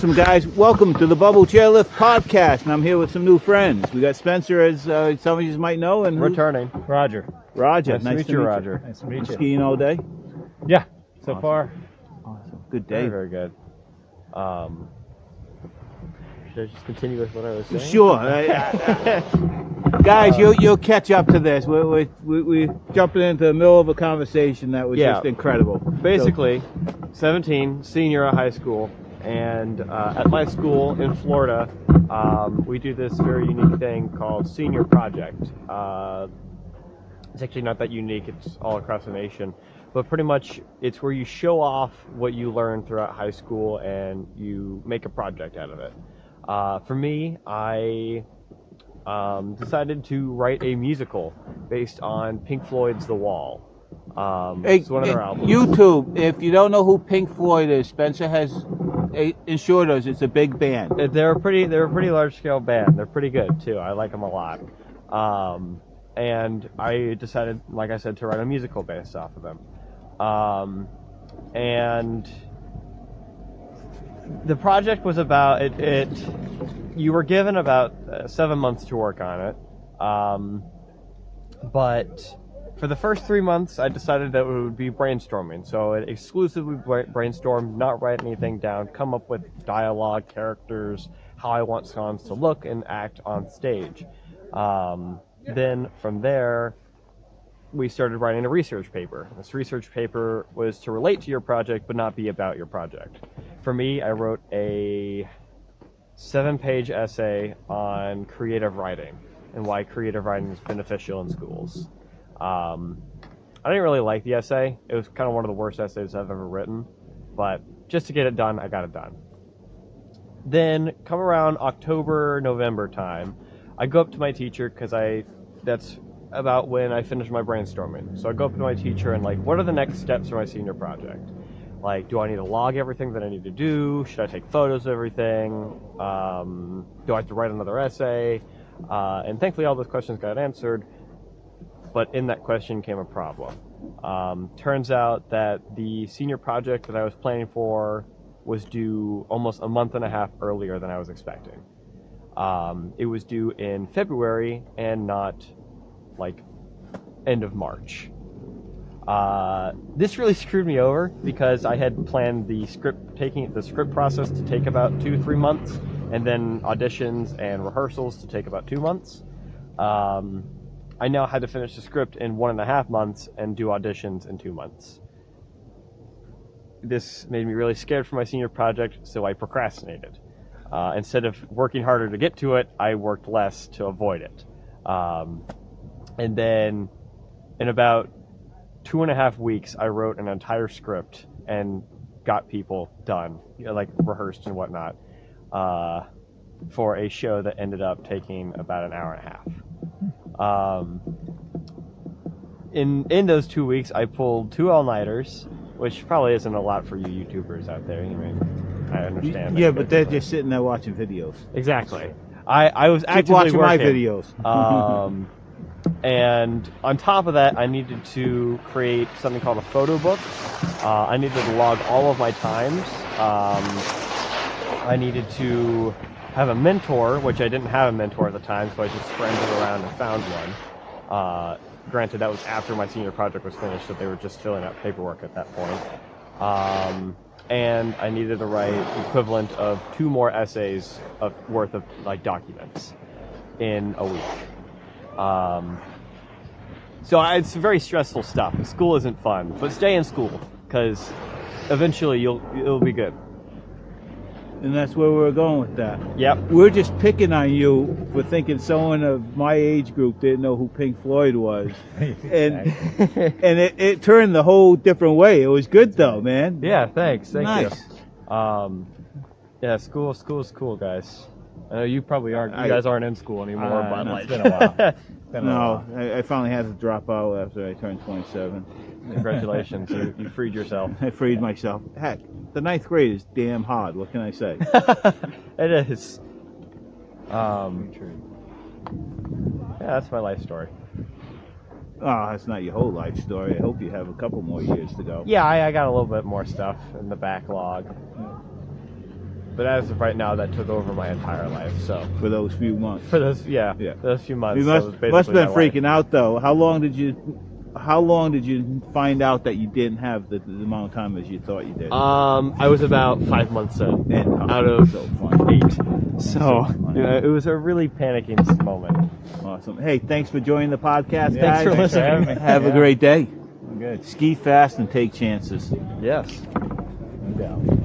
Awesome, guys. Welcome to the bubblechairliftpodcast, and I'm here with some new friends. We got Spencer, as some of you might know, and returning. Roger. Roger. Nice to meet you, Roger. Nice to meet you. Skiing all day? Yeah, so Awesome. far. Awesome. Good day. Very, very good. Should I just continue with what I was saying? Sure. Guys, you'll catch up to this. We're jumping into the middle of a conversation that was just incredible. Basically, 17, senior at high school, and at my school in Florida, we do this very unique thing called Senior Project. It's actually not that unique, it's all across the nation, but pretty much it's where you show off what you learned throughout high school and you make a project out of it. For me, I decided to write a musical based on Pink Floyd's The Wall. It's one of their albums. YouTube, if you don't know who Pink Floyd is, Spencer has assured us it's a big band. They're a pretty large scale band. They're pretty good too. I like them a lot. And I decided, like I said, to write a musical based off of them. And the project was about it. You were given about 7 months to work on it, but for the first 3 months, I decided that it would be brainstorming. So it exclusively brainstormed, not write anything down, come up with dialogue, characters, how I want songs to look and act on stage. Then from there, we started writing a research paper. This research paper was to relate to your project, but not be about your project. For me, I wrote a 7-page essay on creative writing and why creative writing is beneficial in schools. I didn't really like the essay. It was kind of one of the worst essays I've ever written, but just to get it done, I got it done. Then, come around October, November time, I go up to my teacher because that's about when I finish my brainstorming. So I go up to my teacher and what are the next steps for my senior project? Do I need to log everything that I need to do? Should I take photos of everything? Do I have to write another essay? And thankfully all those questions got answered, but in that question came a problem. Turns out that the senior project that I was planning for was due almost a month and a half earlier than I was expecting. It was due in February and not end of March. This really screwed me over because I had planned the script process to take about 2-3 months, and then auditions and rehearsals to take about 2 months. I now had to finish the script in 1.5 months and do auditions in 2 months. This made me really scared for my senior project, so I procrastinated. Instead of working harder to get to it, I worked less to avoid it. And then in about 2.5 weeks, I wrote an entire script and got people done, rehearsed and whatnot, for a show that ended up taking about an hour and a half. In those 2 weeks, I pulled 2 all-nighters, which probably isn't a lot for you YouTubers out there. I mean, I understand. Yeah, but they're just sitting there watching videos. Exactly. I was actively watching working. my videos. And on top of that, I needed to create something called a photo book. I needed to log all of my times. I needed to have a mentor, which I didn't have a mentor at the time, so I just scrambled around and found one. Granted, that was after my senior project was finished, so they were just filling out paperwork at that point. And I needed to write the equivalent of 2 more essays worth of documents in a week. So it's very stressful stuff. School isn't fun, but stay in school because eventually it'll be good. And that's where we're going with that. Yep. We're just picking on you for thinking someone of my age group didn't know who Pink Floyd was. And it turned the whole different way. It was good though, man. Yeah, thanks. Thank nice. You. Yeah, school is cool, guys. I know you probably aren't. You guys aren't in school anymore, but no, it's been a while. I finally had to drop out after I turned 27. Congratulations, you freed yourself. I freed myself. Heck, the 9th grade is damn hard. What can I say? It is. Yeah, that's my life story. Oh, that's not your whole life story. I hope you have a couple more years to go. Yeah, I got a little bit more stuff in the backlog. But as of right now, that took over my entire life. So for those few months. for those those few months, You that was must have been basically my freaking out though. How long did you find out that you didn't have the amount of time as you thought you did? I was about 5 months in, And, out of so funny. 8. So it was a really panicking moment. Awesome. Hey, thanks for joining the podcast, Yeah, guys. thanks for having me. Have a great day. Good. Ski fast and take chances. Yes. No doubt.